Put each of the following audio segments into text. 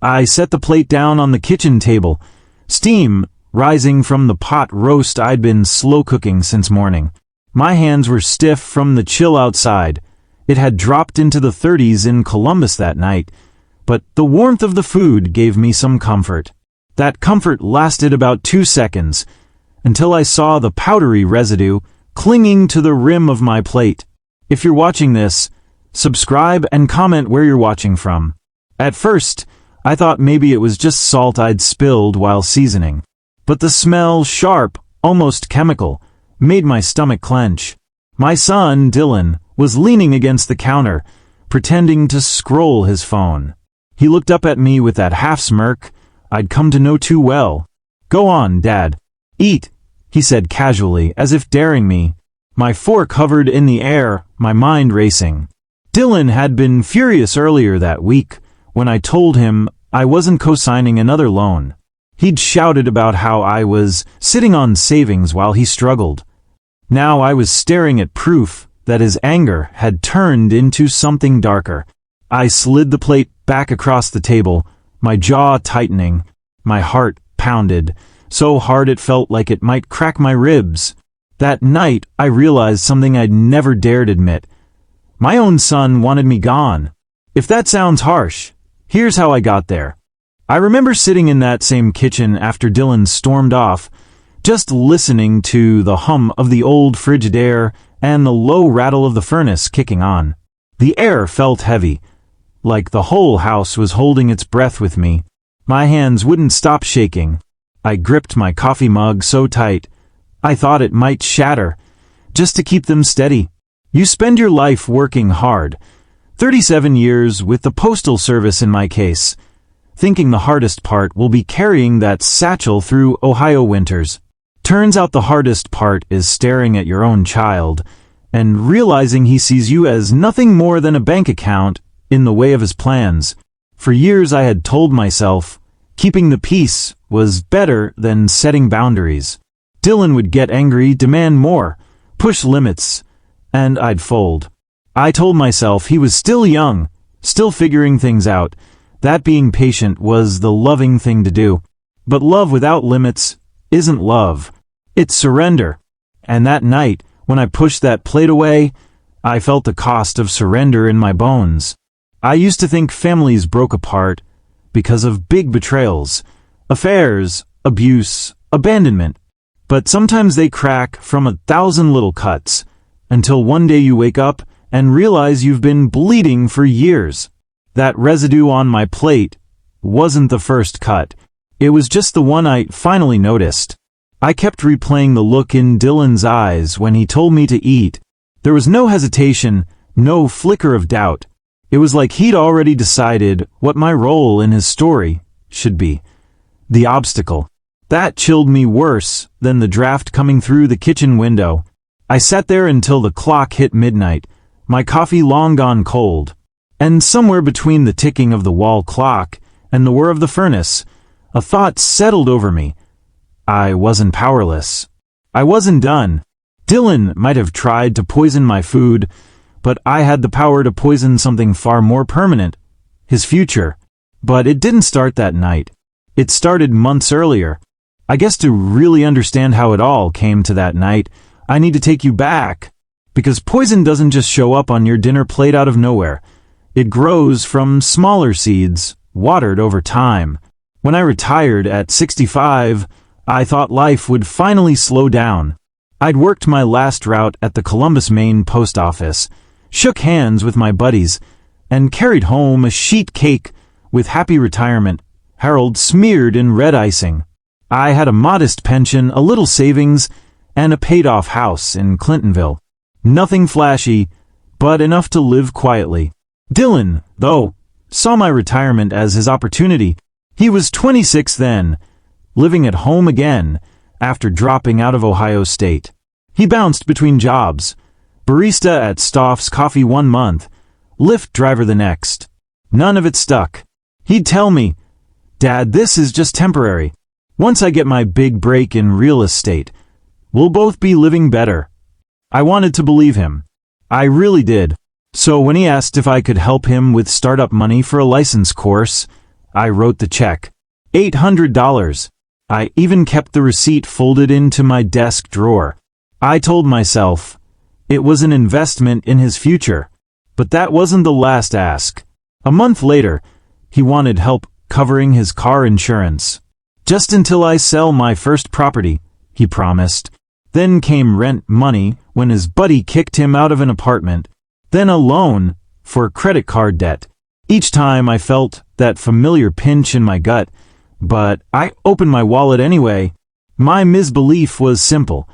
I set the plate down on the kitchen table, steam rising from the pot roast I'd been slow cooking since morning. My hands were stiff from the chill outside. It had dropped into the 30s in Columbus that night, but the warmth of the food gave me some comfort. That comfort lasted about 2 seconds, until I saw the powdery residue clinging to the rim of my plate. If you're watching this, subscribe and comment where you're watching from. At first, I thought maybe it was just salt I'd spilled while seasoning. But the smell, sharp, almost chemical, made my stomach clench. My son, Dylan, was leaning against the counter, pretending to scroll his phone. He looked up at me with that half-smirk I'd come to know too well. "Go on, Dad. Eat," he said casually, as if daring me. My fork hovered in the air, my mind racing. Dylan had been furious earlier that week when I told him I wasn't co-signing another loan. He'd shouted about how I was sitting on savings while he struggled. Now I was staring at proof that his anger had turned into something darker. I slid the plate back across the table, my jaw tightening. My heart pounded, so hard it felt like it might crack my ribs. That night, I realized something I'd never dared admit. My own son wanted me gone. If that sounds harsh, here's how I got there. I remember sitting in that same kitchen after Dylan stormed off, just listening to the hum of the old Frigidaire and the low rattle of the furnace kicking on. The air felt heavy, like the whole house was holding its breath with me. My hands wouldn't stop shaking. I gripped my coffee mug so tight, I thought it might shatter, just to keep them steady. You spend your life working hard, 37 years with the Postal Service in my case, thinking the hardest part will be carrying that satchel through Ohio winters. Turns out the hardest part is staring at your own child and realizing he sees you as nothing more than a bank account in the way of his plans. For years I had told myself keeping the peace was better than setting boundaries. Dylan would get angry, demand more, push limits, and I'd fold. I told myself he was still young, still figuring things out, that being patient was the loving thing to do. But love without limits isn't love. It's surrender. And that night, when I pushed that plate away, I felt the cost of surrender in my bones. I used to think families broke apart because of big betrayals, affairs, abuse, abandonment. But sometimes they crack from 1,000 little cuts, until one day you wake up and realize you've been bleeding for years. That residue on my plate wasn't the first cut. It was just the one I finally noticed. I kept replaying the look in Dylan's eyes when he told me to eat. There was no hesitation, no flicker of doubt. It was like he'd already decided what my role in his story should be. The obstacle. That chilled me worse than the draft coming through the kitchen window. I sat there until the clock hit midnight, my coffee long gone cold. And somewhere between the ticking of the wall clock and the whir of the furnace, a thought settled over me. I wasn't powerless. I wasn't done. Dylan might have tried to poison my food, but I had the power to poison something far more permanent, his future. But it didn't start that night. It started months earlier. I guess to really understand how it all came to that night, I need to take you back. Because poison doesn't just show up on your dinner plate out of nowhere. It grows from smaller seeds, watered over time. When I retired at 65, I thought life would finally slow down. I'd worked my last route at the Columbus, Maine post office, shook hands with my buddies, and carried home a sheet cake with Happy Retirement Harold smeared in red icing. I had a modest pension, a little savings, and a paid-off house in Clintonville. Nothing flashy, but enough to live quietly. Dylan, though, saw my retirement as his opportunity. He was 26 then, living at home again after dropping out of Ohio State. He bounced between jobs, barista at Stoff's Coffee 1 month, Lyft driver the next. None of it stuck. He'd tell me, "Dad, this is just temporary. Once I get my big break in real estate, we'll both be living better." I wanted to believe him. I really did. So when he asked if I could help him with startup money for a license course, I wrote the check. $800. I even kept the receipt folded into my desk drawer. I told myself it was an investment in his future. But that wasn't the last ask. A month later, he wanted help covering his car insurance. Just until I sell my first property, he promised. Then came rent money when his buddy kicked him out of an apartment. Then a loan for credit card debt. Each time I felt that familiar pinch in my gut, but I opened my wallet anyway. My misbelief was simple.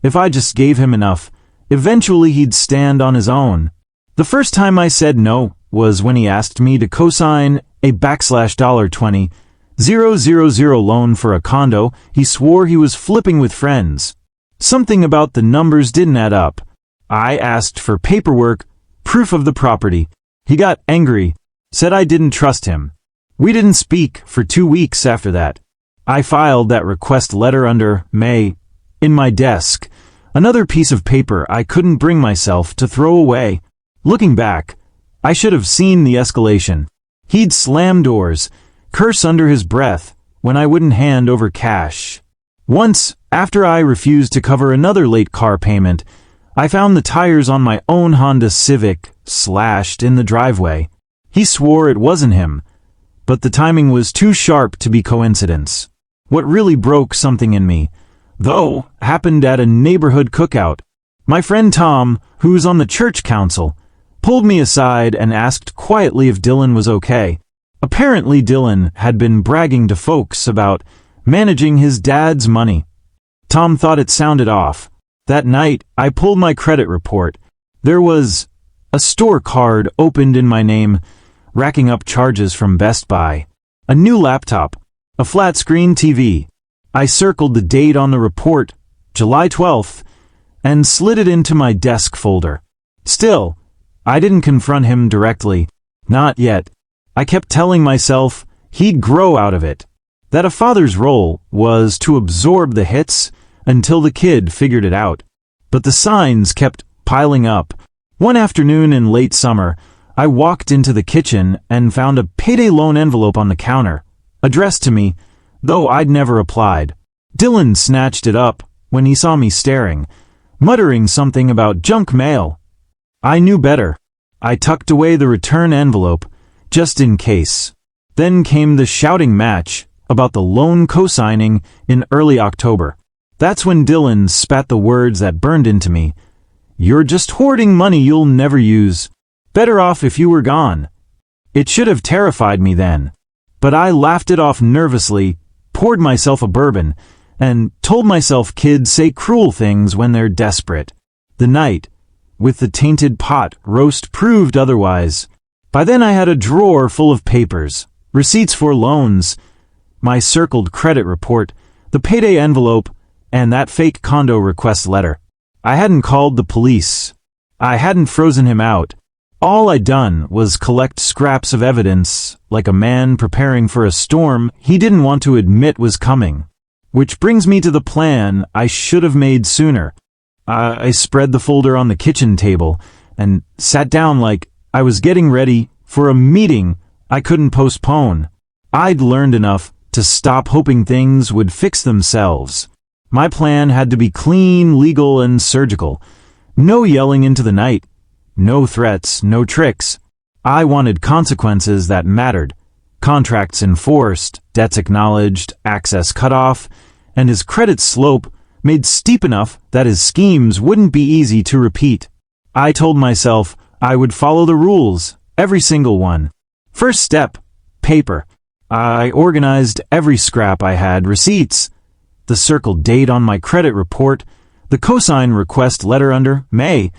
If I just gave him enough, eventually he'd stand on his own. The first time I said no was when he asked me to co-sign a $$20,000 loan for a condo he swore he was flipping with friends. Something about the numbers didn't add up. I asked for paperwork, proof of the property. He got angry, said I didn't trust him. We didn't speak for 2 weeks after that. I filed that request letter under May in my desk, another piece of paper I couldn't bring myself to throw away. Looking back, I should have seen the escalation. He'd slam doors, curse under his breath when I wouldn't hand over cash. Once, after I refused to cover another late car payment, I found the tires on my own Honda Civic slashed in the driveway. He swore it wasn't him, but the timing was too sharp to be coincidence. What really broke something in me, though, happened at a neighborhood cookout. My friend Tom, who's on the church council, pulled me aside and asked quietly if Dylan was okay. Apparently Dylan had been bragging to folks about managing his dad's money. Tom thought it sounded off. That night, I pulled my credit report. There was a store card opened in my name, racking up charges from Best Buy, a new laptop, a flat-screen TV. I circled the date on the report, July 12th, and slid it into my desk folder. Still, I didn't confront him directly. Not yet. I kept telling myself he'd grow out of it. That a father's role was to absorb the hits until the kid figured it out. But the signs kept piling up. One afternoon in late summer, I walked into the kitchen and found a payday loan envelope on the counter, addressed to me, though I'd never applied. Dylan snatched it up when he saw me staring, muttering something about junk mail. I knew better. I tucked away the return envelope, just in case. Then came the shouting match about the loan co-signing in early October. That's when Dylan spat the words that burned into me. "You're just hoarding money you'll never use. Better off if you were gone." It should have terrified me then. But I laughed it off nervously, poured myself a bourbon, and told myself kids say cruel things when they're desperate. The night with the tainted pot roast proved otherwise. By then I had a drawer full of papers, receipts for loans, my circled credit report, the payday envelope, and that fake condo request letter. I hadn't called the police. I hadn't frozen him out. All I'd done was collect scraps of evidence, like a man preparing for a storm he didn't want to admit was coming. Which brings me to the plan I should have made sooner. I spread the folder on the kitchen table and sat down like I was getting ready for a meeting I couldn't postpone. I'd learned enough to stop hoping things would fix themselves. My plan had to be clean, legal, and surgical. No yelling into the night. No threats, no tricks. I wanted consequences that mattered. Contracts enforced, debts acknowledged, access cut off, and his credit slope made steep enough that his schemes wouldn't be easy to repeat. I told myself I would follow the rules, every single one. First step, paper. I organized every scrap I had, receipts, the circled date on my credit report, the cosign request letter under May,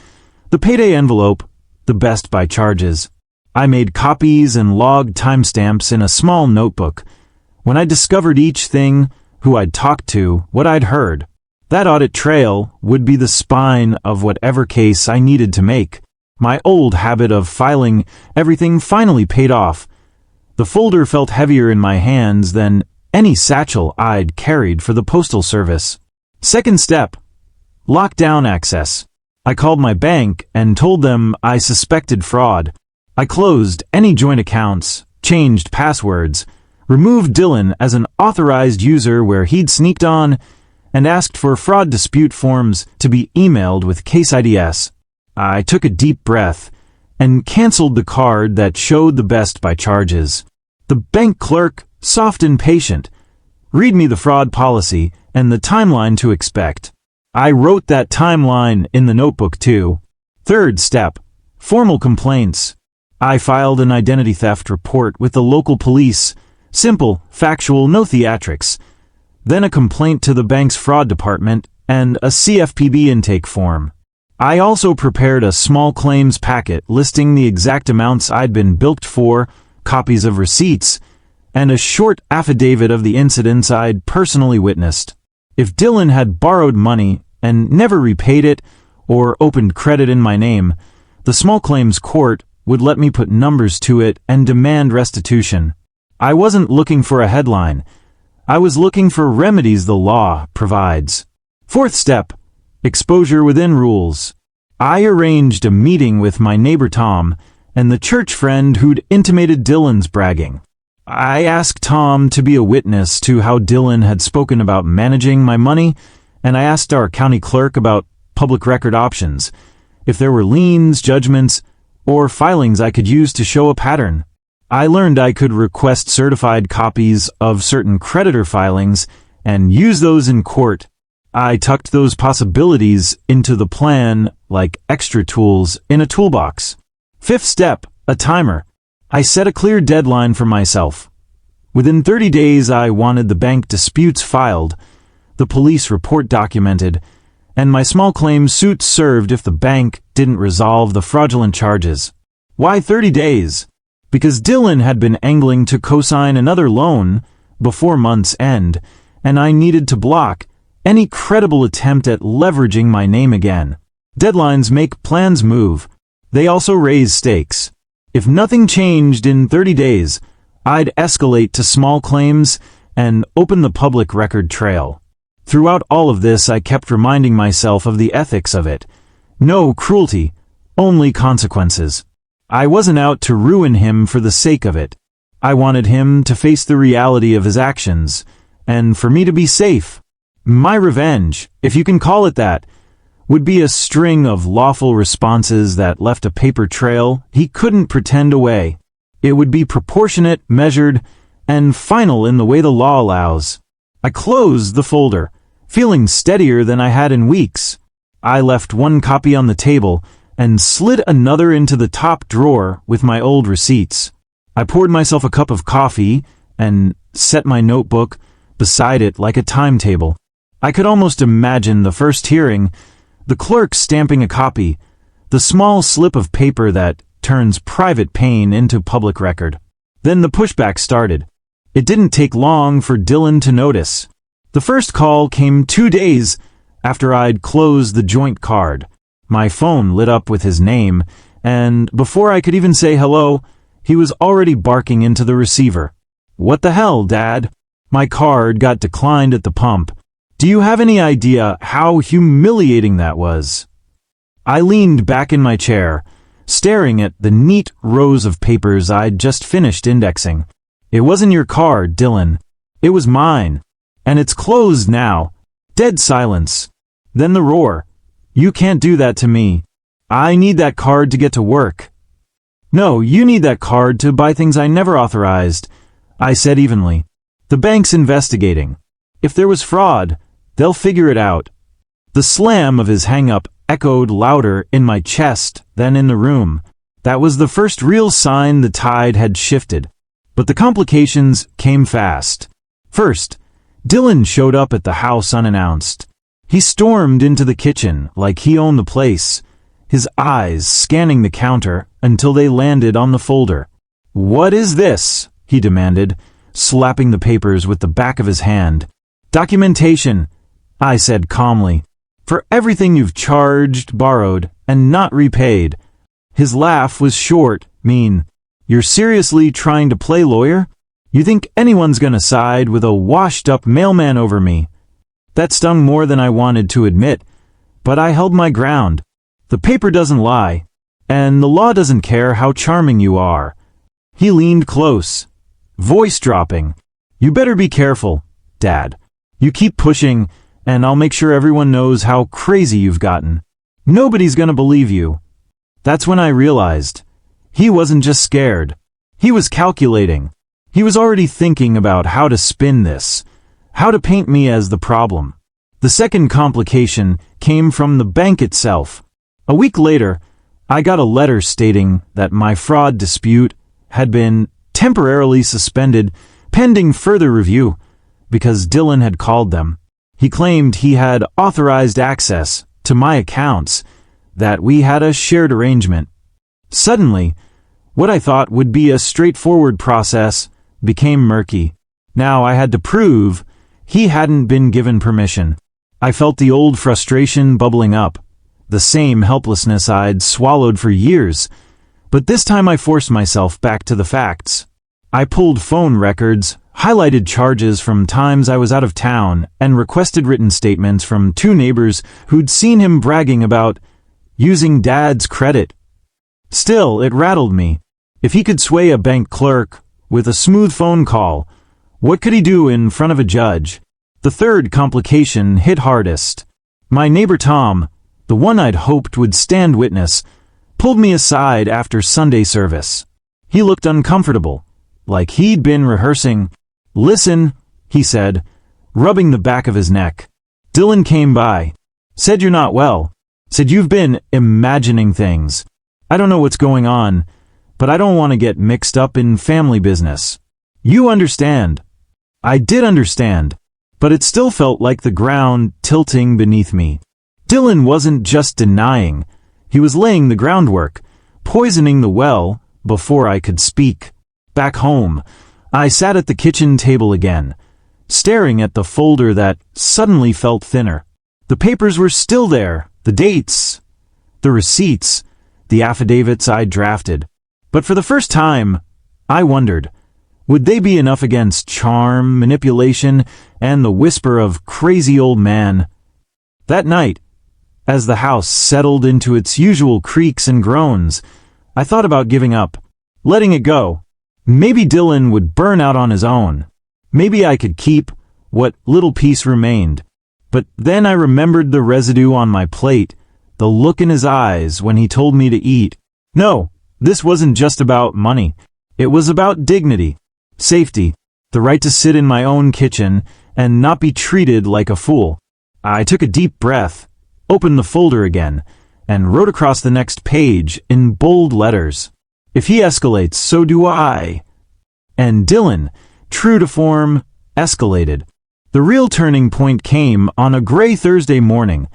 the payday envelope, the Best Buy charges. I made copies and logged timestamps in a small notebook. When I discovered each thing, who I'd talked to, what I'd heard, that audit trail would be the spine of whatever case I needed to make. My old habit of filing everything finally paid off. The folder felt heavier in my hands than any satchel I'd carried for the postal service. Second step, lock down access. I called my bank and told them I suspected fraud. I closed any joint accounts, changed passwords, removed Dylan as an authorized user where he'd sneaked on, and asked for fraud dispute forms to be emailed with case IDs. I took a deep breath and canceled the card that showed the best by charges. The bank clerk, soft and patient, read me the fraud policy and the timeline to expect. I wrote that timeline in the notebook too. Third step, formal complaints. I filed an identity theft report with the local police. Simple, factual, no theatrics. Then a complaint to the bank's fraud department, and a CFPB intake form. I also prepared a small claims packet listing the exact amounts I'd been bilked for, copies of receipts, and a short affidavit of the incidents I'd personally witnessed. If Dylan had borrowed money and never repaid it, or opened credit in my name, the small claims court would let me put numbers to it and demand restitution. I wasn't looking for a headline. I was looking for remedies the law provides. Fourth step, exposure within rules. I arranged a meeting with my neighbor Tom and the church friend who'd intimated Dylan's bragging. I asked Tom to be a witness to how Dylan had spoken about managing my money, and I asked our county clerk about public record options, if there were liens, judgments, or filings I could use to show a pattern. I learned I could request certified copies of certain creditor filings and use those in court. I tucked those possibilities into the plan like extra tools in a toolbox. Fifth step, a timer. I set a clear deadline for myself. Within 30 days I wanted the bank disputes filed, the police report documented, and my small claims suit served if the bank didn't resolve the fraudulent charges. Why 30 days? Because Dylan had been angling to co-sign another loan before month's end, and I needed to block any credible attempt at leveraging my name again. Deadlines make plans move. They also raise stakes. If nothing changed in 30 days, I'd escalate to small claims and open the public record trail. Throughout all of this, I kept reminding myself of the ethics of it. No cruelty, only consequences. I wasn't out to ruin him for the sake of it. I wanted him to face the reality of his actions, and for me to be safe. My revenge, if you can call it that, would be a string of lawful responses that left a paper trail he couldn't pretend away. It would be proportionate, measured, and final in the way the law allows. I closed the folder, feeling steadier than I had in weeks. I left one copy on the table and slid another into the top drawer with my old receipts. I poured myself a cup of coffee and set my notebook beside it like a timetable. I could almost imagine the first hearing, the clerk stamping a copy, the small slip of paper that turns private pain into public record. Then the pushback started. It didn't take long for Dylan to notice. The first call came 2 days after I'd closed the joint card. My phone lit up with his name, and before I could even say hello, he was already barking into the receiver. "What the hell, Dad? My card got declined at the pump. Do you have any idea how humiliating that was?" I leaned back in my chair, staring at the neat rows of papers I'd just finished indexing. "It wasn't your card, Dylan. It was mine. And it's closed now." Dead silence. Then the roar. "You can't do that to me. I need that card to get to work." "No, you need that card to buy things I never authorized," I said evenly. "The bank's investigating. If there was fraud, they'll figure it out." The slam of his hang-up echoed louder in my chest than in the room. That was the first real sign the tide had shifted. But the complications came fast. First, Dylan showed up at the house unannounced. He stormed into the kitchen like he owned the place, his eyes scanning the counter until they landed on the folder. "What is this?" he demanded, slapping the papers with the back of his hand. "Documentation," I said calmly, "for everything you've charged, borrowed, and not repaid." His laugh was short, mean. "You're seriously trying to play lawyer? You think anyone's gonna side with a washed-up mailman over me?" That stung more than I wanted to admit, but I held my ground. The paper doesn't lie, and the law doesn't care how charming you are. He leaned close. voice dropping. "You better be careful, Dad. You keep pushing, and I'll make sure everyone knows how crazy you've gotten. Nobody's gonna believe you." That's when I realized he wasn't just scared. He was calculating. He was already thinking about how to spin this, how to paint me as the problem. The second complication came from the bank itself. A week later, I got a letter stating that my fraud dispute had been temporarily suspended pending further review because Dylan had called them. He claimed he had authorized access to my accounts, that we had a shared arrangement. Suddenly, what I thought would be a straightforward process became murky. Now I had to prove he hadn't been given permission. I felt the old frustration bubbling up, the same helplessness I'd swallowed for years, but this time I forced myself back to the facts. I pulled phone records, highlighted charges from times I was out of town, and requested written statements from 2 neighbors who'd seen him bragging about using Dad's credit. Still, it rattled me. If he could sway a bank clerk with a smooth phone call, what could he do in front of a judge? The third complication hit hardest. My neighbor Tom, the one I'd hoped would stand witness, pulled me aside after Sunday service. He looked uncomfortable, like he'd been rehearsing. "Listen," he said, rubbing the back of his neck. "Dylan came by. Said you're not well. Said you've been imagining things. I don't know what's going on, but I don't want to get mixed up in family business. You understand." I did understand, but it still felt like the ground tilting beneath me. Dylan wasn't just denying, he was laying the groundwork, poisoning the well before I could speak. Back home, I sat at the kitchen table again, staring at the folder that suddenly felt thinner. The papers were still there, the dates, the receipts, the affidavits I'd drafted. But for the first time, I wondered, would they be enough against charm, manipulation, and the whisper of crazy old man? That night, as the house settled into its usual creaks and groans, I thought about giving up, letting it go. Maybe Dylan would burn out on his own. Maybe I could keep what little piece remained. But then I remembered the residue on my plate, the look in his eyes when he told me to eat. No, this wasn't just about money. It was about dignity, safety, the right to sit in my own kitchen and not be treated like a fool. I took a deep breath, opened the folder again, and wrote across the next page in bold letters, "If he escalates, so do I." And Dylan, true to form, escalated. The real turning point came on a gray Thursday morning,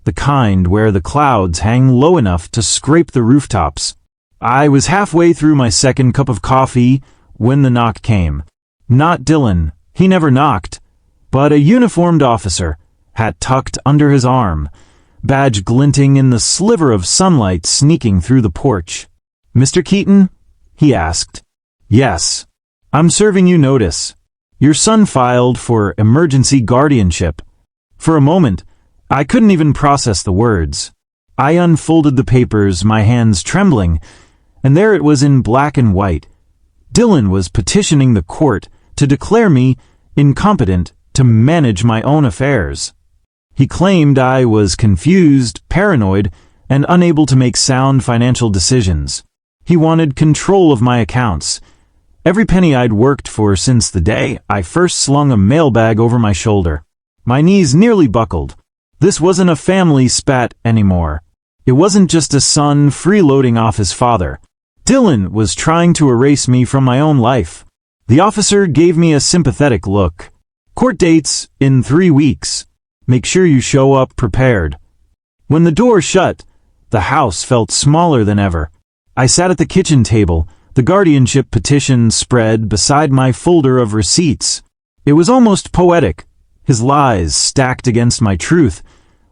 the kind where the clouds hang low enough to scrape the rooftops. I was halfway through my second cup of coffee when the knock came. Not Dylan, he never knocked, but a uniformed officer, hat tucked under his arm, badge glinting in the sliver of sunlight sneaking through the porch. "Mr. Keaton?" he asked. "Yes. I'm serving you notice. Your son filed for emergency guardianship." For a moment, I couldn't even process the words. I unfolded the papers, my hands trembling, and there it was in black and white. Dylan was petitioning the court to declare me incompetent to manage my own affairs. He claimed I was confused, paranoid, and unable to make sound financial decisions. He wanted control of my accounts, every penny I'd worked for since the day I first slung a mailbag over my shoulder. My knees nearly buckled. This wasn't a family spat anymore. It wasn't just a son freeloading off his father. Dylan was trying to erase me from my own life. The officer gave me a sympathetic look. "Court dates in 3 weeks. Make sure you show up prepared." When the door shut, the house felt smaller than ever. I sat at the kitchen table, the guardianship petition spread beside my folder of receipts. It was almost poetic, his lies stacked against my truth,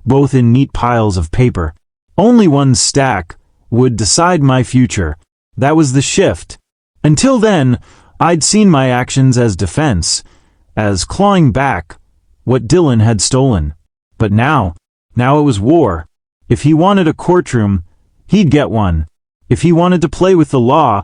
both in neat piles of paper. Only one stack would decide my future. That was the shift. Until then, I'd seen my actions as defense, as clawing back what Dylan had stolen. But now it was war. If he wanted a courtroom, he'd get one. If he wanted to play with the law,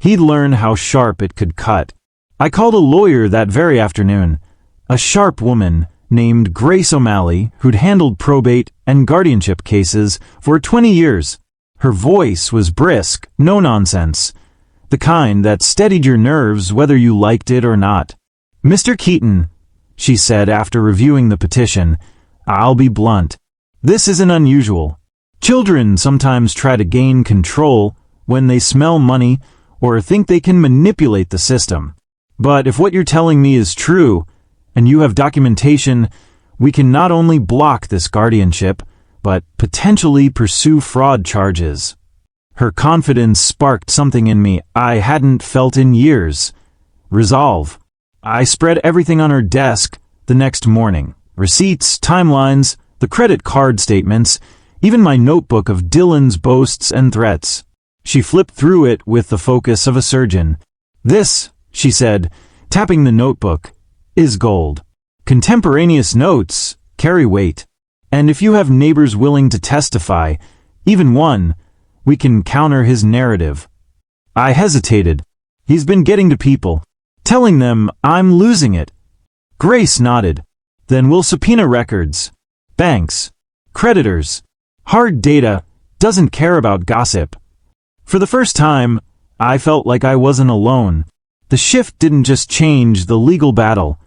he'd learn how sharp it could cut. I called a lawyer that very afternoon, a sharp woman named Grace O'Malley who'd handled probate and guardianship cases for 20 years. Her voice was brisk, no nonsense, the kind that steadied your nerves whether you liked it or not. "Mr. Keaton," she said after reviewing the petition, "I'll be blunt. This isn't unusual. Children sometimes try to gain control when they smell money or think they can manipulate the system. But if what you're telling me is true, and you have documentation, we can not only block this guardianship, but potentially pursue fraud charges." Her confidence sparked something in me I hadn't felt in years. Resolve. I spread everything on her desk the next morning. Receipts, timelines, the credit card statements, even my notebook of Dylan's boasts and threats. She flipped through it with the focus of a surgeon. "This," she said, tapping the notebook, "is gold. Contemporaneous notes carry weight. And if you have neighbors willing to testify, even one, we can counter his narrative." I hesitated. "He's been getting to people, telling them I'm losing it." Grace nodded. "Then we'll subpoena records. Banks, creditors. Hard data doesn't care about gossip." For the first time, I felt like I wasn't alone. The shift didn't just change the legal battle,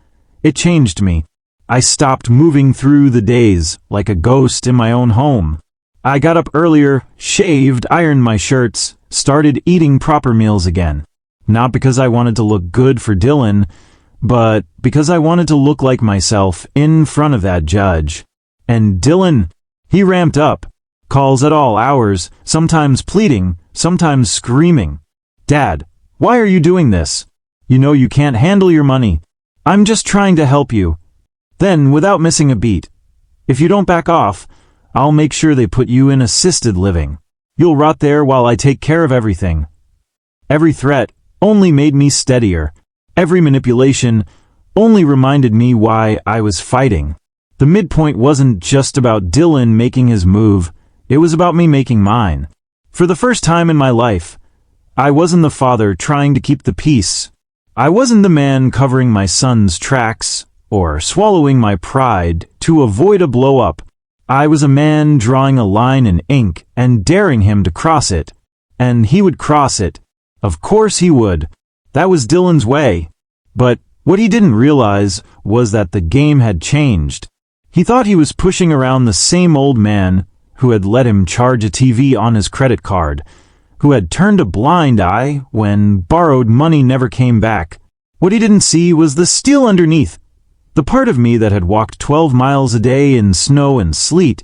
it changed me. I stopped moving through the days like a ghost in my own home. I got up earlier, shaved, ironed my shirts, started eating proper meals again. Not because I wanted to look good for Dylan, but because I wanted to look like myself in front of that judge. And Dylan, he ramped up. Calls at all hours, sometimes pleading, sometimes screaming. "Dad, why are you doing this? You know you can't handle your money. I'm just trying to help you." Then, without missing a beat, "If you don't back off, I'll make sure they put you in assisted living. You'll rot there while I take care of everything." Every threat only made me steadier. Every manipulation only reminded me why I was fighting. The midpoint wasn't just about Dylan making his move, it was about me making mine. For the first time in my life, I wasn't the father trying to keep the peace. I wasn't the man covering my son's tracks or swallowing my pride to avoid a blow-up. I was a man drawing a line in ink and daring him to cross it. And he would cross it. Of course he would. That was Dylan's way. But what he didn't realize was that the game had changed. He thought he was pushing around the same old man who had let him charge a TV on his credit card, who had turned a blind eye when borrowed money never came back. What he didn't see was the steel underneath. The part of me that had walked 12 miles a day in snow and sleet,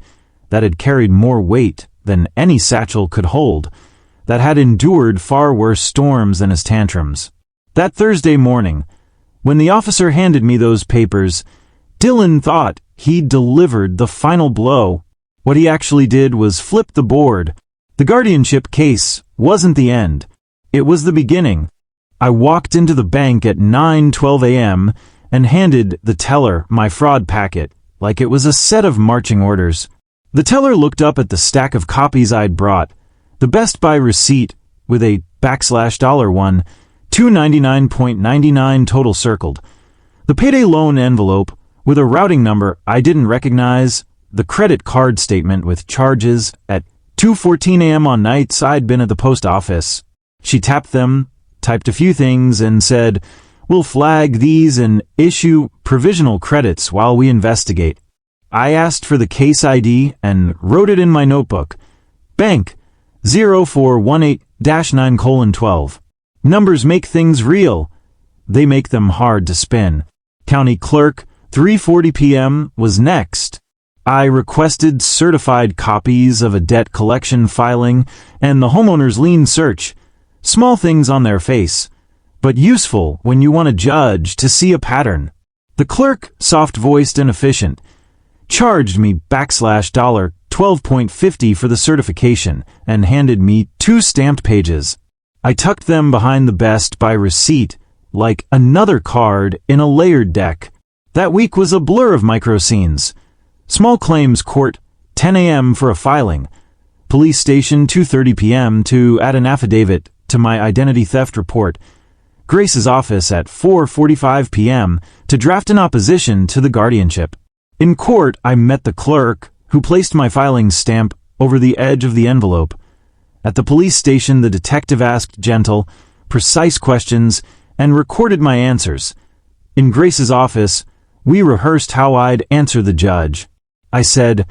that had carried more weight than any satchel could hold, that had endured far worse storms than his tantrums. That Thursday morning, when the officer handed me those papers, Dylan thought he'd delivered the final blow. What he actually did was flip the board. The guardianship case wasn't the end. It was the beginning. I walked into the bank at 9:12 a.m., and handed the teller my fraud packet like it was a set of marching orders. The teller looked up at the stack of copies I'd brought, the Best Buy receipt with a $1, $299.99 total circled, the payday loan envelope with a routing number I didn't recognize, the credit card statement with charges at 2:14 a.m. on nights I'd been at the post office. She tapped them, typed a few things, and said, "We'll flag these and issue provisional credits while we investigate." I asked for the case ID and wrote it in my notebook. Bank 0418-9:12. Numbers make things real. They make them hard to spin. County clerk 3:40 p.m. was next. I requested certified copies of a debt collection filing and the homeowner's lien search. Small things on their face, but useful when you want a judge to see a pattern. The clerk, soft-voiced and efficient, charged me $12.50 for the certification and handed me 2 stamped pages. I tucked them behind the Best Buy receipt like another card in a layered deck. That week was a blur of micro scenes. Small claims court, 10 a.m. for a filing. Police station, 2:30 p.m. to add an affidavit to my identity theft report. Grace's office at 4:45 p.m. to draft an opposition to the guardianship. In court, I met the clerk, who placed my filing stamp over the edge of the envelope. At the police station, the detective asked gentle, precise questions and recorded my answers. In Grace's office, we rehearsed how I'd answer the judge. I said,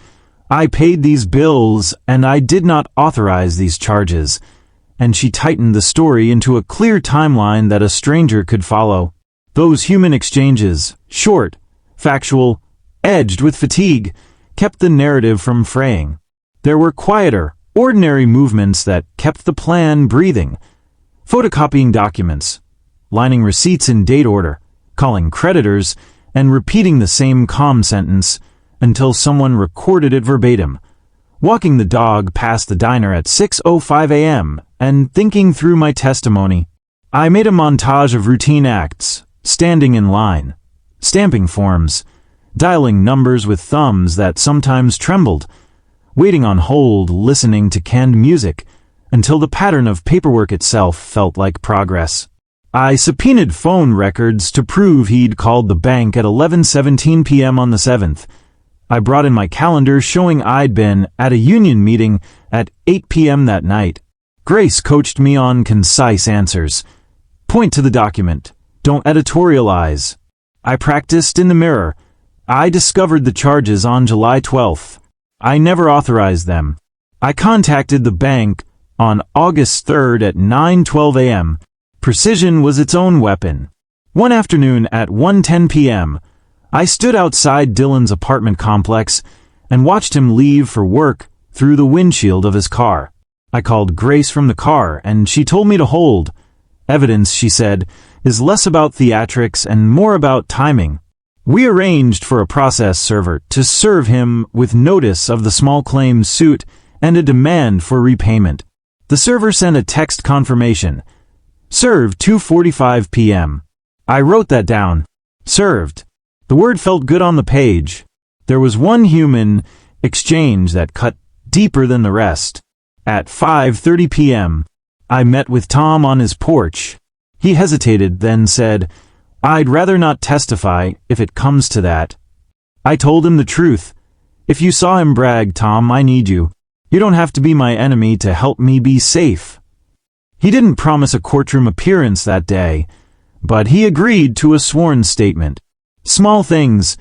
"I paid these bills and I did not authorize these charges," and she tightened the story into a clear timeline that a stranger could follow. Those human exchanges, short, factual, edged with fatigue, kept the narrative from fraying. There were quieter, ordinary movements that kept the plan breathing. Photocopying documents, lining receipts in date order, calling creditors, and repeating the same calm sentence until someone recorded it verbatim. Walking the dog past the diner at 6:05 a.m. and thinking through my testimony. I made a montage of routine acts, standing in line, stamping forms, dialing numbers with thumbs that sometimes trembled, waiting on hold, listening to canned music, until the pattern of paperwork itself felt like progress. I subpoenaed phone records to prove he'd called the bank at 11:17 p.m. on the 7th. I brought in my calendar showing I'd been at a union meeting at 8 p.m. that night. Grace coached me on concise answers. Point to the document. Don't editorialize. I practiced in the mirror. I discovered the charges on July 12th. I never authorized them. I contacted the bank on August 3rd at 9:12 a.m. Precision was its own weapon. One afternoon at 1:10 p.m., I stood outside Dylan's apartment complex and watched him leave for work through the windshield of his car. I called Grace from the car, and she told me to hold. Evidence, she said, is less about theatrics and more about timing. We arranged for a process server to serve him with notice of the small claims suit and a demand for repayment. The server sent a text confirmation. Served 2:45 p.m. I wrote that down. Served. The word felt good on the page. There was one human exchange that cut deeper than the rest. At 5:30 p.m., I met with Tom on his porch. He hesitated, then said, "I'd rather not testify if it comes to that." I told him the truth. "If you saw him brag, Tom, I need you. You don't have to be my enemy to help me be safe." He didn't promise a courtroom appearance that day, but he agreed to a sworn statement. Small things,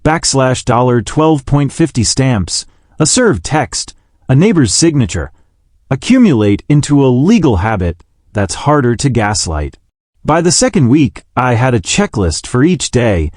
$12.50 stamps, a served text, a neighbor's signature, accumulate into a legal habit that's harder to gaslight. By the second week, I had a checklist for each day.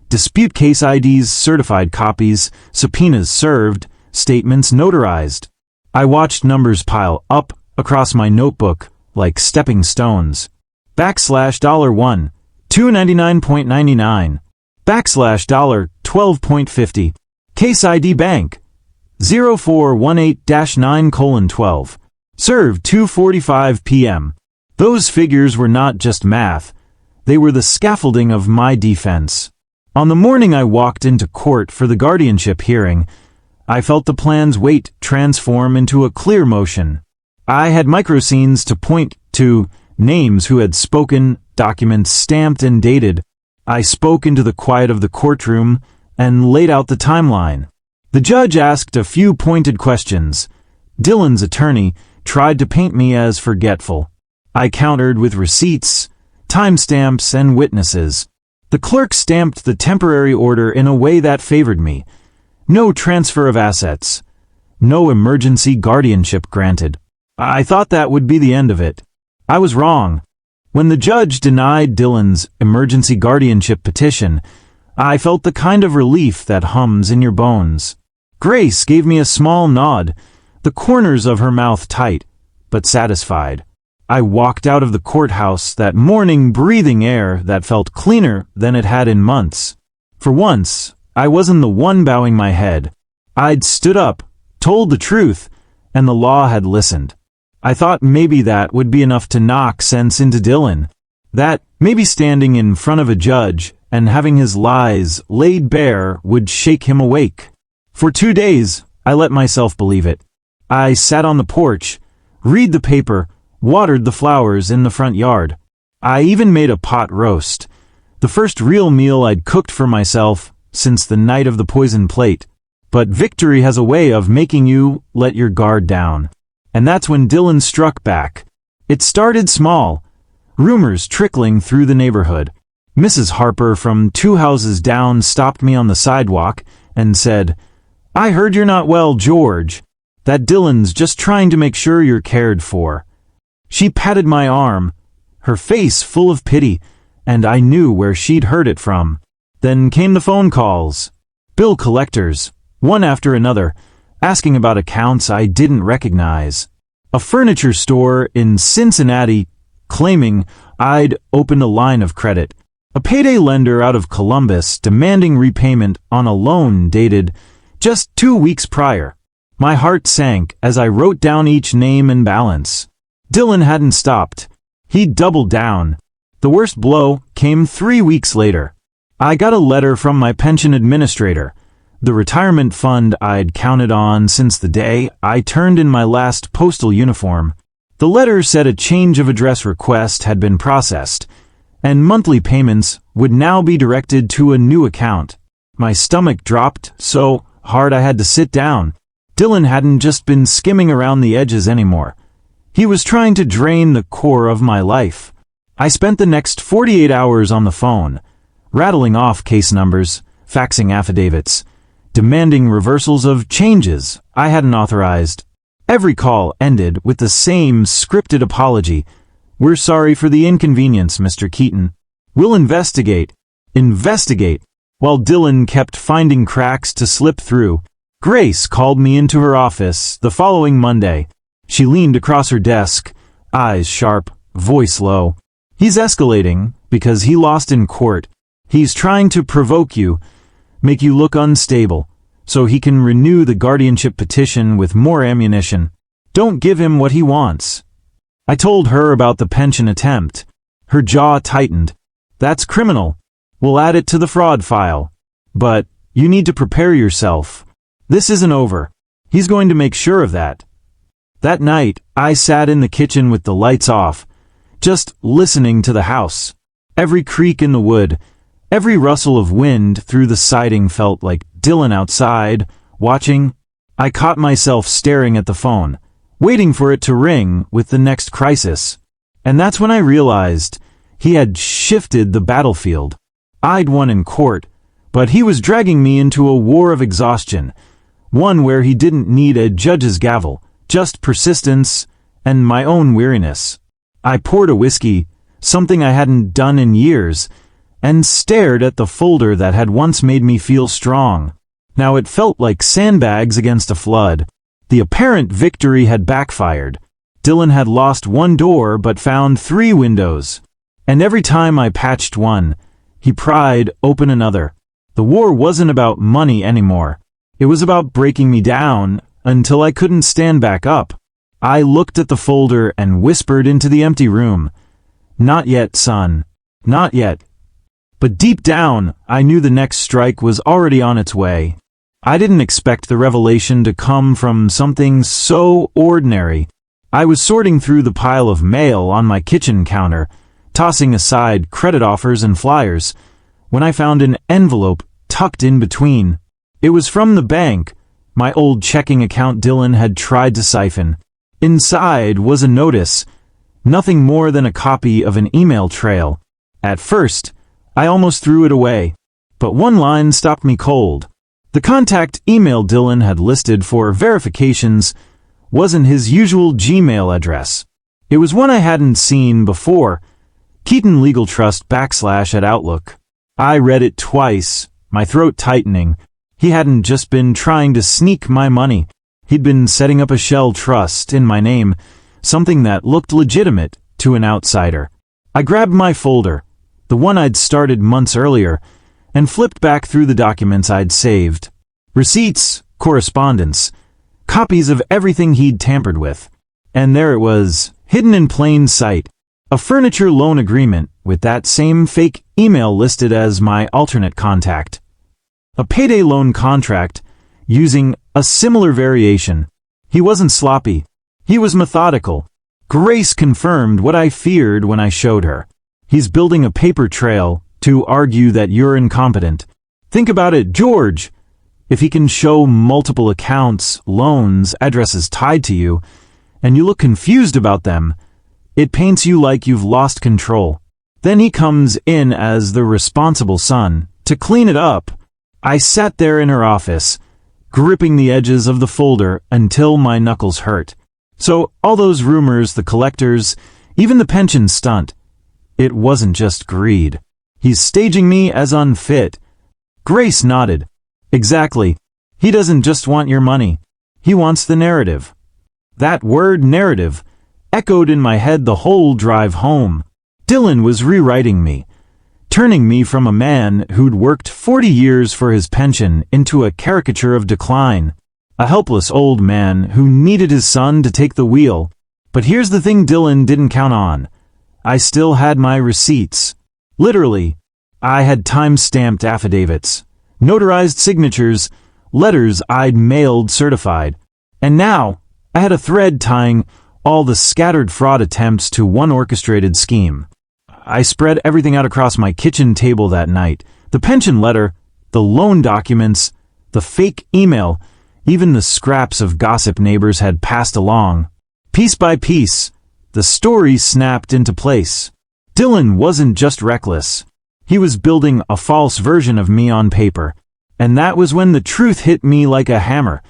Dispute case IDs, certified copies, subpoenas served, statements notarized. I watched numbers pile up across my notebook like stepping stones. $1, $299.99. $12.50. Case ID Bank 0418-9:12. Served 2:45 p.m. Those figures were not just math. They were the scaffolding of my defense. On the morning I walked into court for the guardianship hearing, I felt the plan's weight transform into a clear motion. I had microscenes to point to, names who had spoken, documents stamped and dated. I spoke into the quiet of the courtroom and laid out the timeline. The judge asked a few pointed questions. Dylan's attorney tried to paint me as forgetful. I countered with receipts, timestamps, and witnesses. The clerk stamped the temporary order in a way that favored me. No transfer of assets. No emergency guardianship granted. I thought that would be the end of it. I was wrong. When the judge denied Dylan's emergency guardianship petition, I felt the kind of relief that hums in your bones. Grace gave me a small nod, the corners of her mouth tight, but satisfied. I walked out of the courthouse that morning breathing air that felt cleaner than it had in months. For once, I wasn't the one bowing my head. I'd stood up, told the truth, and the law had listened. I thought maybe that would be enough to knock sense into Dylan. That maybe standing in front of a judge and having his lies laid bare would shake him awake. For 2 days, I let myself believe it. I sat on the porch, read the paper, watered the flowers in the front yard. I even made a pot roast, the first real meal I'd cooked for myself since the night of the poison plate. But victory has a way of making you let your guard down. And that's when Dylan struck back. It started small, rumors trickling through the neighborhood. Mrs. Harper from 2 houses down stopped me on the sidewalk and said, "I heard you're not well, George. That Dylan's just trying to make sure you're cared for." She patted my arm, her face full of pity, and I knew where she'd heard it from. Then came the phone calls. Bill collectors, one after another, asking about accounts I didn't recognize. A furniture store in Cincinnati claiming I'd opened a line of credit. A payday lender out of Columbus demanding repayment on a loan dated just 2 weeks prior. My heart sank as I wrote down each name and balance. Dylan hadn't stopped. He'd doubled down. The worst blow came 3 weeks later. I got a letter from my pension administrator, the retirement fund I'd counted on since the day I turned in my last postal uniform. The letter said a change of address request had been processed, and monthly payments would now be directed to a new account. My stomach dropped so hard I had to sit down. Dylan hadn't just been skimming around the edges anymore. He was trying to drain the core of my life. I spent the next 48 hours on the phone, rattling off case numbers, faxing affidavits, demanding reversals of changes I hadn't authorized. Every call ended with the same scripted apology. "We're sorry for the inconvenience, Mr. Keaton. We'll investigate." Investigate. While Dylan kept finding cracks to slip through, Grace called me into her office the following Monday. She leaned across her desk, eyes sharp, voice low. "He's escalating because he lost in court. He's trying to provoke you, make you look unstable, so he can renew the guardianship petition with more ammunition. Don't give him what he wants." I told her about the pension attempt. Her jaw tightened. "That's criminal. We'll add it to the fraud file. But you need to prepare yourself. This isn't over. He's going to make sure of that." That night, I sat in the kitchen with the lights off, just listening to the house. Every creak in the wood, every rustle of wind through the siding felt like Dylan outside, watching. I caught myself staring at the phone, waiting for it to ring with the next crisis. And that's when I realized he had shifted the battlefield. I'd won in court, but he was dragging me into a war of exhaustion, one where he didn't need a judge's gavel, just persistence and my own weariness. I poured a whiskey, something I hadn't done in years, and stared at the folder that had once made me feel strong. Now it felt like sandbags against a flood. The apparent victory had backfired. Dylan had lost one door but found 3 windows. And every time I patched one, he pried open another. The war wasn't about money anymore. It was about breaking me down until I couldn't stand back up. I looked at the folder and whispered into the empty room, "Not yet, son. Not yet." But deep down, I knew the next strike was already on its way. I didn't expect the revelation to come from something so ordinary. I was sorting through the pile of mail on my kitchen counter, tossing aside credit offers and flyers, when I found an envelope tucked in between. It was from the bank, my old checking account Dylan had tried to siphon. Inside was a notice, nothing more than a copy of an email trail. At first, I almost threw it away, but one line stopped me cold. The contact email Dylan had listed for verifications wasn't his usual Gmail address. It was one I hadn't seen before, Keaton Legal Trust / at Outlook. I read it twice, my throat tightening. He hadn't just been trying to sneak my money. He'd been setting up a shell trust in my name, something that looked legitimate to an outsider. I grabbed my folder, the one I'd started months earlier, and flipped back through the documents I'd saved. Receipts, correspondence, copies of everything he'd tampered with. And there it was, hidden in plain sight. A furniture loan agreement with that same fake email listed as my alternate contact. A payday loan contract using a similar variation. He wasn't sloppy. He was methodical. Grace confirmed what I feared when I showed her. He's building a paper trail to argue that you're incompetent. Think about it, George. If he can show multiple accounts, loans, addresses tied to you, and you look confused about them, it paints you like you've lost control. Then he comes in as the responsible son to clean it up. I sat there in her office, gripping the edges of the folder until my knuckles hurt. So all those rumors, the collectors, even the pension stunt, it wasn't just greed. He's staging me as unfit. Grace nodded. Exactly. He doesn't just want your money. He wants the narrative. That word narrative echoed in my head the whole drive home. Dylan was rewriting me, turning me from a man who'd worked 40 years for his pension into a caricature of decline, a helpless old man who needed his son to take the wheel. But here's the thing Dylan didn't count on. I still had my receipts. Literally, I had time-stamped affidavits, notarized signatures, letters I'd mailed certified. And now, I had a thread tying all the scattered fraud attempts to one orchestrated scheme. I spread everything out across my kitchen table that night. The pension letter, the loan documents, the fake email, even the scraps of gossip neighbors had passed along. Piece by piece, the story snapped into place. Dylan wasn't just reckless. He was building a false version of me on paper. And that was when the truth hit me like a hammer.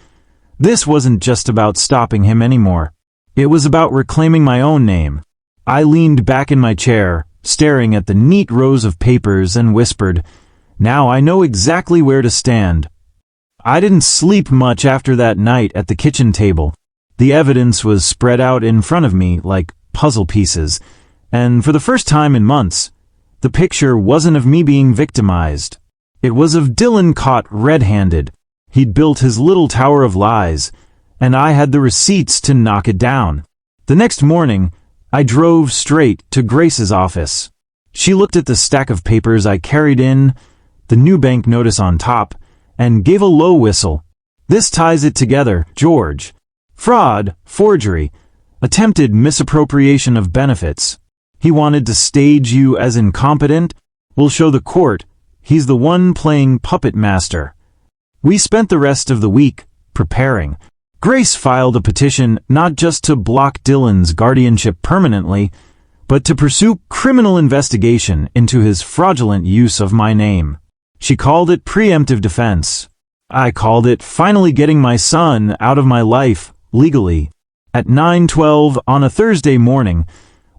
This wasn't just about stopping him anymore. It was about reclaiming my own name. I leaned back in my chair, staring at the neat rows of papers, and whispered, "Now I know exactly where to stand." I didn't sleep much after that night at the kitchen table. The evidence was spread out in front of me like puzzle pieces, and for the first time in months, the picture wasn't of me being victimized. It was of Dylan caught red-handed. He'd built his little tower of lies, and I had the receipts to knock it down. The next morning, I drove straight to Grace's office. She looked at the stack of papers I carried in, the new bank notice on top, and gave a low whistle. "This ties it together, George. Fraud, forgery, attempted misappropriation of benefits. He wanted to stage you as incompetent. We'll show the court he's the one playing puppet master." We spent the rest of the week preparing. Grace filed a petition not just to block Dylan's guardianship permanently, but to pursue criminal investigation into his fraudulent use of my name. She called it preemptive defense. I called it finally getting my son out of my life, legally. At 9:12 on a Thursday morning,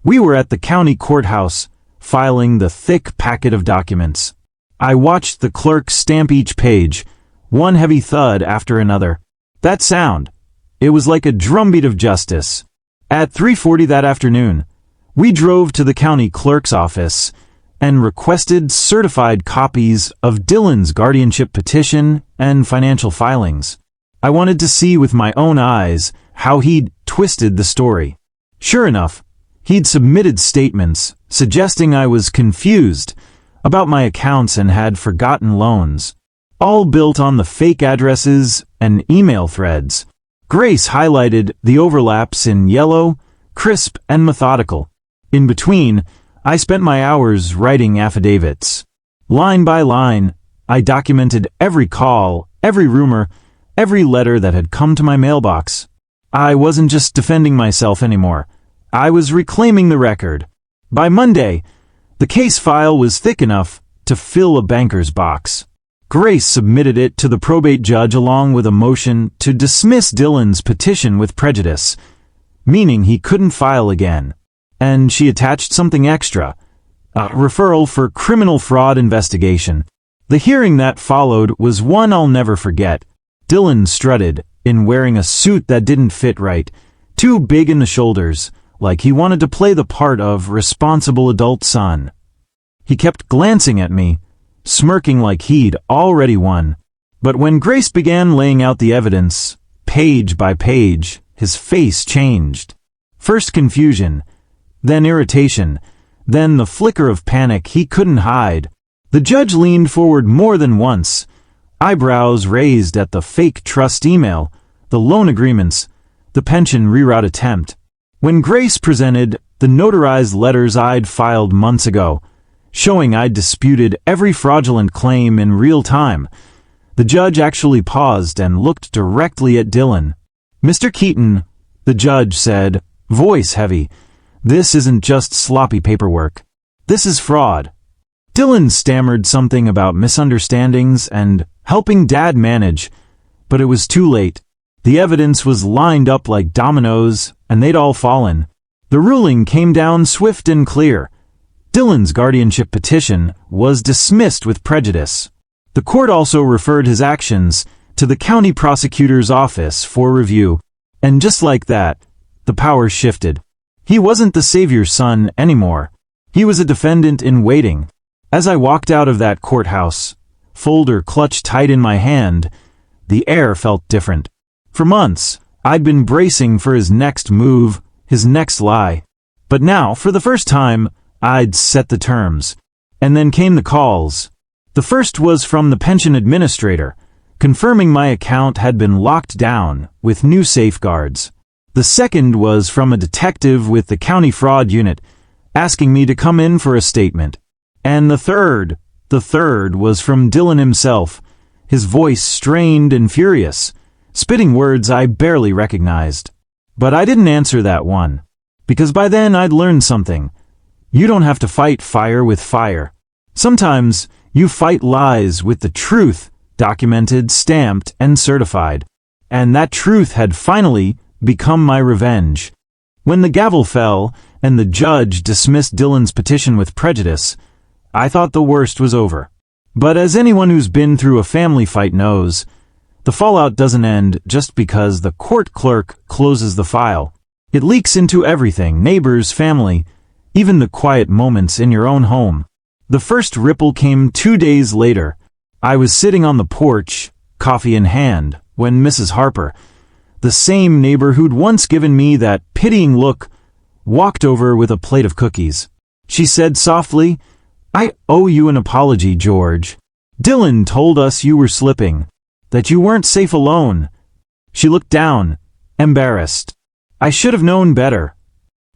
we were at the county courthouse, filing the thick packet of documents. I watched the clerk stamp each page, one heavy thud after another. That sound, it was like a drumbeat of justice. At 3:40 that afternoon, we drove to the county clerk's office and requested certified copies of Dylan's guardianship petition and financial filings. I wanted to see with my own eyes how he'd twisted the story. Sure enough, he'd submitted statements suggesting I was confused about my accounts and had forgotten loans, all built on the fake addresses and email threads. Grace highlighted the overlaps in yellow, crisp, and methodical. In between, I spent my hours writing affidavits. Line by line, I documented every call, every rumor, every letter that had come to my mailbox. I wasn't just defending myself anymore. I was reclaiming the record. By Monday, the case file was thick enough to fill a banker's box. Grace submitted it to the probate judge along with a motion to dismiss Dylan's petition with prejudice, meaning he couldn't file again. And she attached something extra, a referral for criminal fraud investigation. The hearing that followed was one I'll never forget. Dylan strutted, in wearing a suit that didn't fit right, too big in the shoulders, like he wanted to play the part of responsible adult son. He kept glancing at me, smirking like he'd already won. But when Grace began laying out the evidence, page by page, his face changed. First confusion, then irritation, then the flicker of panic he couldn't hide. The judge leaned forward more than once, eyebrows raised at the fake trust email, the loan agreements, the pension reroute attempt. When Grace presented the notarized letters I'd filed months ago, showing I'd disputed every fraudulent claim in real time, the judge actually paused and looked directly at Dylan. "Mr. Keaton," the judge said, voice heavy, "this isn't just sloppy paperwork. This is fraud." Dylan stammered something about misunderstandings and helping Dad manage, but it was too late. The evidence was lined up like dominoes, and they'd all fallen. The ruling came down swift and clear. Dylan's guardianship petition was dismissed with prejudice. The court also referred his actions to the county prosecutor's office for review. And just like that, the powers shifted. He wasn't the savior's son anymore. He was a defendant in waiting. As I walked out of that courthouse, folder clutched tight in my hand, the air felt different. For months, I'd been bracing for his next move, his next lie. But now, for the first time, I'd set the terms. And then came the calls. The first was from the pension administrator, confirming my account had been locked down with new safeguards. The second was from a detective with the county fraud unit, asking me to come in for a statement. And the third was from Dylan himself, his voice strained and furious, spitting words I barely recognized. But I didn't answer that one, because by then I'd learned something. You don't have to fight fire with fire. Sometimes you fight lies with the truth, documented, stamped, and certified. And that truth had finally become my revenge. When the gavel fell and the judge dismissed Dylan's petition with prejudice, I thought the worst was over. But as anyone who's been through a family fight knows, the fallout doesn't end just because the court clerk closes the file. It leaks into everything, neighbors, family, even the quiet moments in your own home. The first ripple came 2 days later. I was sitting on the porch, coffee in hand, when Mrs. Harper, the same neighbor who'd once given me that pitying look, walked over with a plate of cookies. She said softly, "I owe you an apology, George. Dylan told us you were slipping, that you weren't safe alone." She looked down, embarrassed. I should have known better.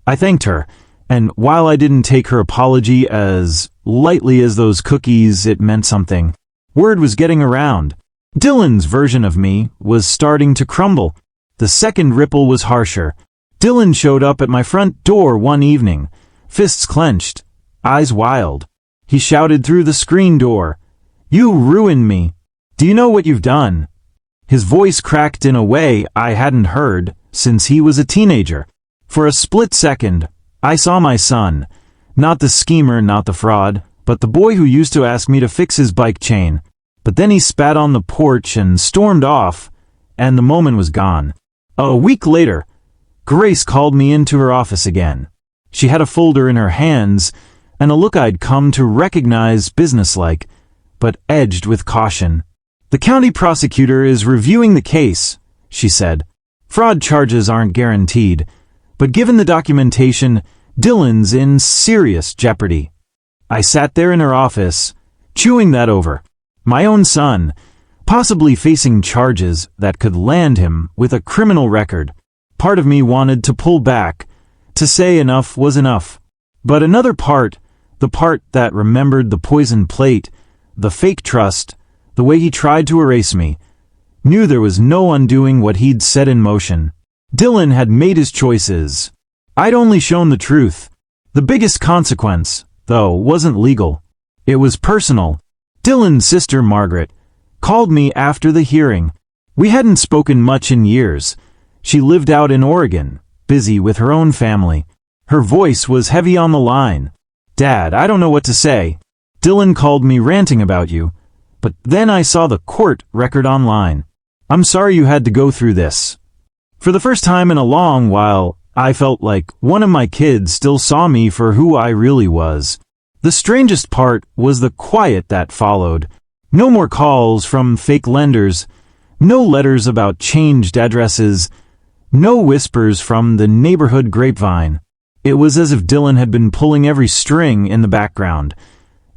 I thanked her, and while I didn't take her apology as lightly as those cookies, it meant something. Word was getting around. Dylan's version of me was starting to crumble. The second ripple was harsher. Dylan showed up at my front door one evening, fists clenched, eyes wild. He shouted through the screen door, "You ruined me. Do you know what you've done?" His voice cracked in a way I hadn't heard since he was a teenager. For a split second, I saw my son, not the schemer, not the fraud, but the boy who used to ask me to fix his bike chain. But then he spat on the porch and stormed off, and the moment was gone. A week later, Grace called me into her office again. She had a folder in her hands, and a look I'd come to recognize businesslike, but edged with caution. "The county prosecutor is reviewing the case," she said. "Fraud charges aren't guaranteed, but given the documentation, Dylan's in serious jeopardy." I sat there in her office, chewing that over. My own son, possibly facing charges that could land him with a criminal record. Part of me wanted to pull back, to say enough was enough. But another part, the part that remembered the poison plate, the fake trust, the way he tried to erase me, knew there was no undoing what he'd set in motion. Dylan had made his choices. I'd only shown the truth. The biggest consequence, though, wasn't legal. It was personal. Dylan's sister, Margaret, called me after the hearing. We hadn't spoken much in years. She lived out in Oregon, busy with her own family. Her voice was heavy on the line. "Dad, I don't know what to say. Dylan called me ranting about you, but then I saw the court record online. I'm sorry you had to go through this." For the first time in a long while, I felt like one of my kids still saw me for who I really was. The strangest part was the quiet that followed. No more calls from fake lenders, no letters about changed addresses, no whispers from the neighborhood grapevine. It was as if Dylan had been pulling every string in the background,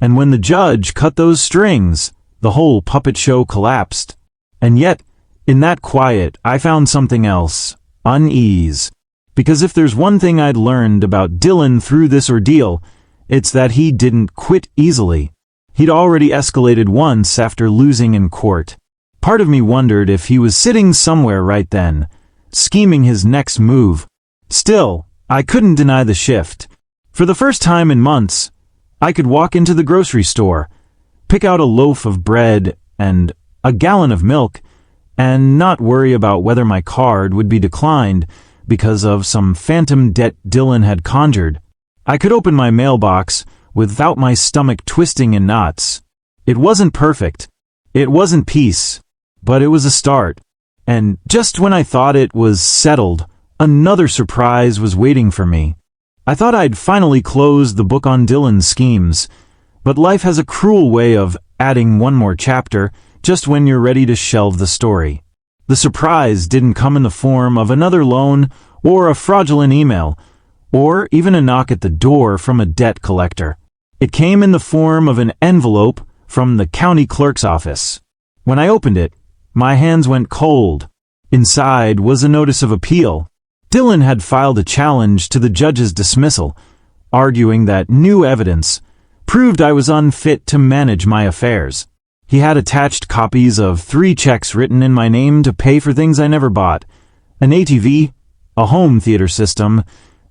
and when the judge cut those strings, the whole puppet show collapsed. And yet, in that quiet, I found something else: unease. Because if there's one thing I'd learned about Dylan through this ordeal, it's that he didn't quit easily. He'd already escalated once after losing in court. Part of me wondered if he was sitting somewhere right then, scheming his next move. Still, I couldn't deny the shift. For the first time in months, I could walk into the grocery store, pick out a loaf of bread and a gallon of milk, and not worry about whether my card would be declined because of some phantom debt Dylan had conjured. I could open my mailbox without my stomach twisting in knots. It wasn't perfect. It wasn't peace. But it was a start. And just when I thought it was settled, another surprise was waiting for me. I thought I'd finally closed the book on Dylan's schemes, but life has a cruel way of adding one more chapter just when you're ready to shelve the story. The surprise didn't come in the form of another loan or a fraudulent email, or even a knock at the door from a debt collector. It came in the form of an envelope from the county clerk's office. When I opened it, my hands went cold. Inside was a notice of appeal. Dylan had filed a challenge to the judge's dismissal, arguing that new evidence proved I was unfit to manage my affairs. He had attached copies of 3 checks written in my name to pay for things I never bought, an ATV, a home theater system,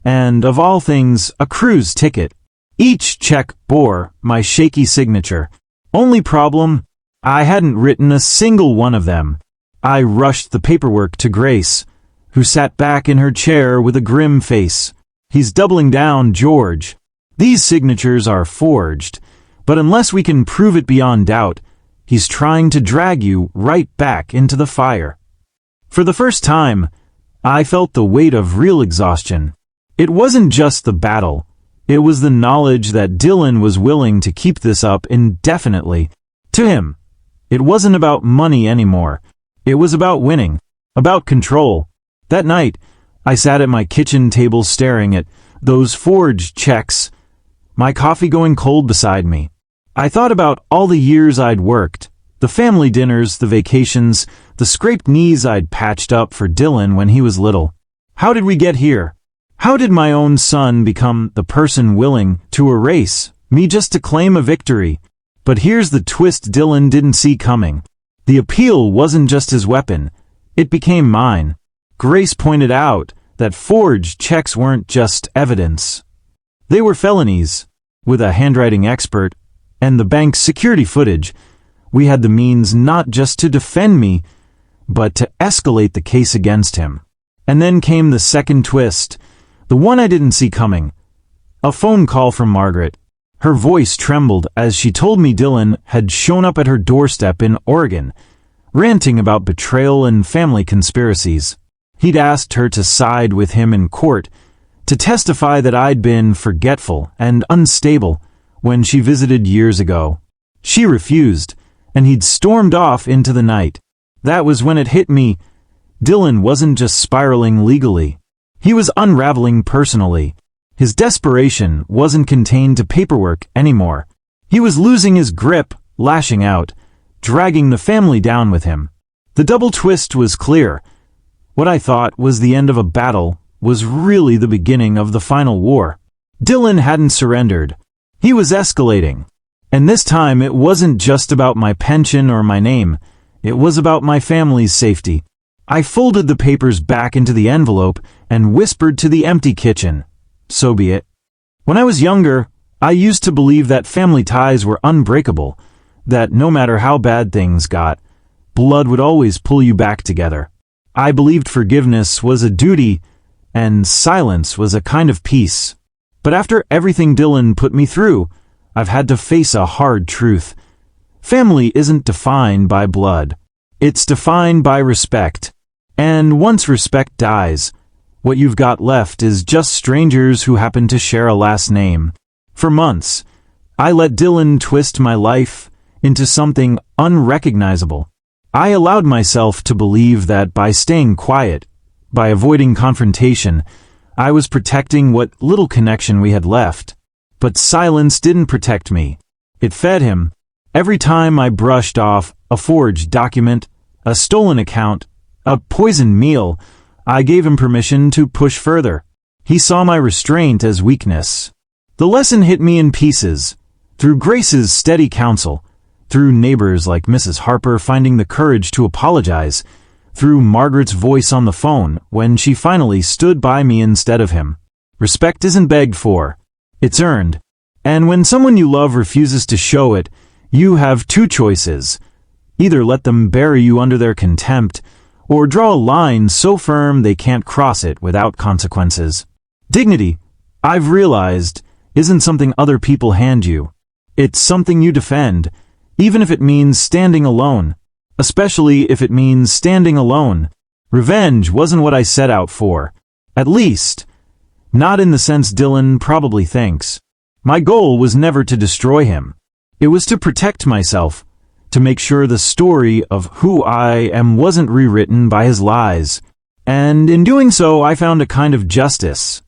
and, of all things, a cruise ticket. Each check bore my shaky signature. Only problem, I hadn't written a single one of them. I rushed the paperwork to Grace, who sat back in her chair with a grim face. He's doubling down, George. These signatures are forged, but unless we can prove it beyond doubt, he's trying to drag you right back into the fire. For the first time, I felt the weight of real exhaustion. It wasn't just the battle. It was the knowledge that Dylan was willing to keep this up indefinitely. To him, it wasn't about money anymore. It was about winning, about control. That night, I sat at my kitchen table staring at those forged checks, my coffee going cold beside me. I thought about all the years I'd worked, the family dinners, the vacations, the scraped knees I'd patched up for Dylan when he was little. How did we get here? How did my own son become the person willing to erase me just to claim a victory? But here's the twist Dylan didn't see coming. The appeal wasn't just his weapon. It became mine. Grace pointed out that forged checks weren't just evidence. They were felonies. With a handwriting expert and the bank's security footage, we had the means not just to defend me, but to escalate the case against him. And then came the second twist, the one I didn't see coming. A phone call from Margaret. Her voice trembled as she told me Dylan had shown up at her doorstep in Oregon, ranting about betrayal and family conspiracies. He'd asked her to side with him in court, to testify that I'd been forgetful and unstable when she visited years ago. She refused, and he'd stormed off into the night. That was when it hit me. Dylan wasn't just spiraling legally. He was unraveling personally. His desperation wasn't contained to paperwork anymore. He was losing his grip, lashing out, dragging the family down with him. The double twist was clear. What I thought was the end of a battle was really the beginning of the final war. Dylan hadn't surrendered. He was escalating. And this time it wasn't just about my pension or my name. It was about my family's safety. I folded the papers back into the envelope and whispered to the empty kitchen, "So be it." When I was younger, I used to believe that family ties were unbreakable, that no matter how bad things got, blood would always pull you back together. I believed forgiveness was a duty and silence was a kind of peace. But after everything Dylan put me through, I've had to face a hard truth. Family isn't defined by blood. It's defined by respect. And once respect dies, what you've got left is just strangers who happen to share a last name. For months, I let Dylan twist my life into something unrecognizable. I allowed myself to believe that by staying quiet, by avoiding confrontation, I was protecting what little connection we had left. But silence didn't protect me. It fed him. Every time I brushed off a forged document, a stolen account, a poisoned meal, I gave him permission to push further. He saw my restraint as weakness. The lesson hit me in pieces, through Grace's steady counsel, through neighbors like Mrs. Harper finding the courage to apologize, through Margaret's voice on the phone when she finally stood by me instead of him. Respect isn't begged for, it's earned. And when someone you love refuses to show it, you have two choices. Either let them bury you under their contempt, or draw a line so firm they can't cross it without consequences. Dignity, I've realized, isn't something other people hand you. It's something you defend, even if it means standing alone. Especially if it means standing alone. Revenge wasn't what I set out for. At least, not in the sense Dylan probably thinks. My goal was never to destroy him. It was to protect myself, to make sure the story of who I am wasn't rewritten by his lies. And in doing so, I found a kind of justice.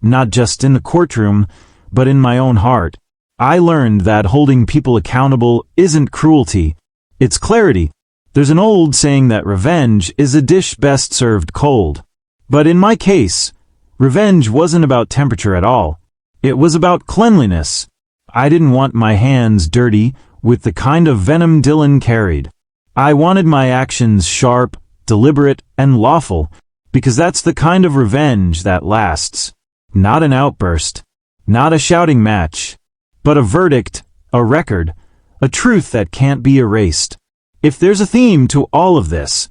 Not just in the courtroom, but in my own heart. I learned that holding people accountable isn't cruelty, it's clarity. There's an old saying that revenge is a dish best served cold. But in my case, revenge wasn't about temperature at all. It was about cleanliness. I didn't want my hands dirty with the kind of venom Dylan carried. I wanted my actions sharp, deliberate, and lawful, because that's the kind of revenge that lasts. Not an outburst, not a shouting match, but a verdict, a record, a truth that can't be erased. If there's a theme to all of this,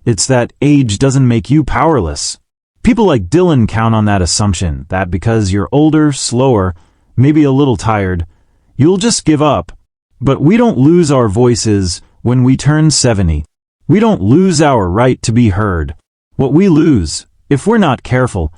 it's that age doesn't make you powerless. People like Dylan count on that assumption, that because you're older, slower, maybe a little tired, you'll just give up. But we don't lose our voices when we turn 70. We don't lose our right to be heard. What we lose, if we're not careful,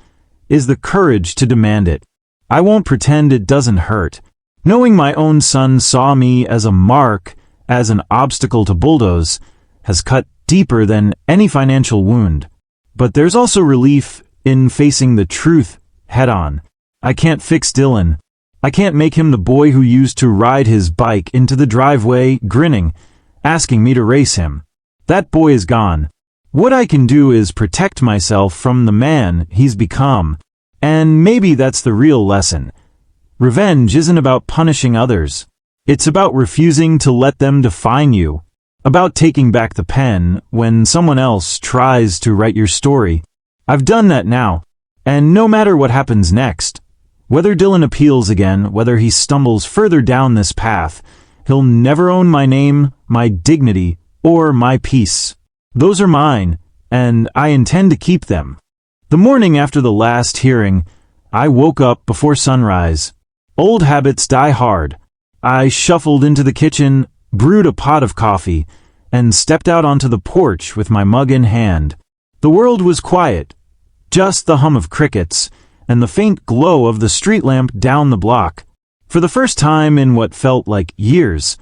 is the courage to demand it. I won't pretend it doesn't hurt. Knowing my own son saw me as a mark, as an obstacle to bulldoze, has cut deeper than any financial wound. But there's also relief in facing the truth head-on. I can't fix Dylan. I can't make him the boy who used to ride his bike into the driveway, grinning, asking me to race him. That boy is gone. What I can do is protect myself from the man he's become. And maybe that's the real lesson. Revenge isn't about punishing others. It's about refusing to let them define you. About taking back the pen when someone else tries to write your story. I've done that now. And no matter what happens next, whether Dylan appeals again, whether he stumbles further down this path, he'll never own my name, my dignity, or my peace. Those are mine, and I intend to keep them. The morning after the last hearing, I woke up before sunrise. Old habits die hard. I shuffled into the kitchen, brewed a pot of coffee, and stepped out onto the porch with my mug in hand. The world was quiet, just the hum of crickets, and the faint glow of the street lamp down the block. For the first time in what felt like years,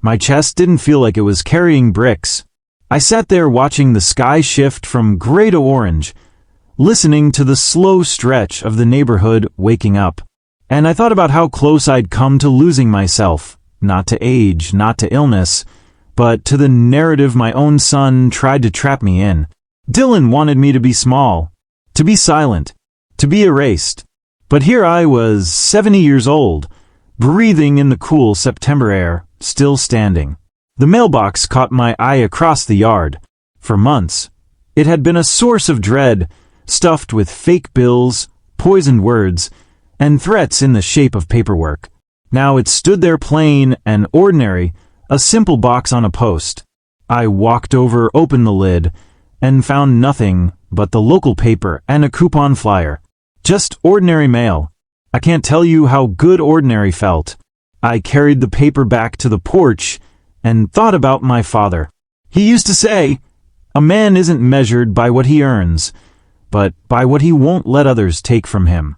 my chest didn't feel like it was carrying bricks. I sat there watching the sky shift from gray to orange, listening to the slow stretch of the neighborhood waking up. And I thought about how close I'd come to losing myself, not to age, not to illness, but to the narrative my own son tried to trap me in. Dylan wanted me to be small, to be silent, to be erased. But here I was, 70 years old, breathing in the cool September air, still standing. The mailbox caught my eye across the yard. For months, it had been a source of dread, stuffed with fake bills, poisoned words, and threats in the shape of paperwork. Now it stood there plain and ordinary, a simple box on a post. I walked over, opened the lid, and found nothing but the local paper and a coupon flyer. Just ordinary mail. I can't tell you how good ordinary felt. I carried the paper back to the porch and thought about my father. He used to say, "A man isn't measured by what he earns, but by what he won't let others take from him."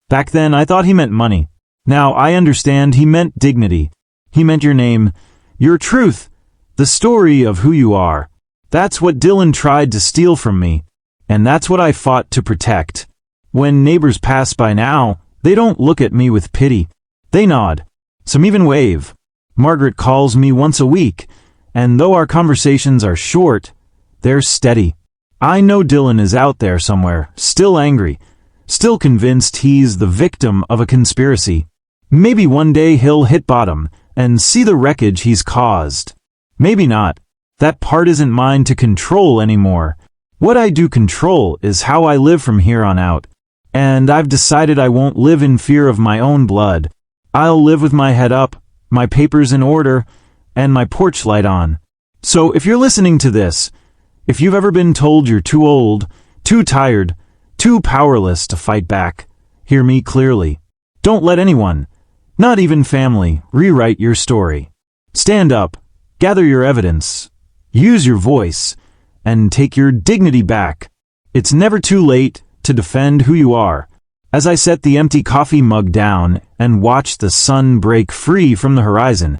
Back then, I thought he meant money. Now I understand he meant dignity. He meant your name, your truth, the story of who you are. That's what Dylan tried to steal from me, and that's what I fought to protect. When neighbors pass by now, they don't look at me with pity. They nod. Some even wave. Margaret calls me once a week, and though our conversations are short, they're steady. I know Dylan is out there somewhere, still angry, still convinced he's the victim of a conspiracy. Maybe one day he'll hit bottom and see the wreckage he's caused. Maybe not. That part isn't mine to control anymore. What I do control is how I live from here on out. And I've decided I won't live in fear of my own blood. I'll live with my head up, my papers in order, and my porch light on. So if you're listening to this, if you've ever been told you're too old, too tired, too powerless to fight back, hear me clearly. Don't let anyone, not even family, rewrite your story. Stand up, gather your evidence, use your voice, and take your dignity back. It's never too late to defend who you are. As I set the empty coffee mug down and watched the sun break free from the horizon,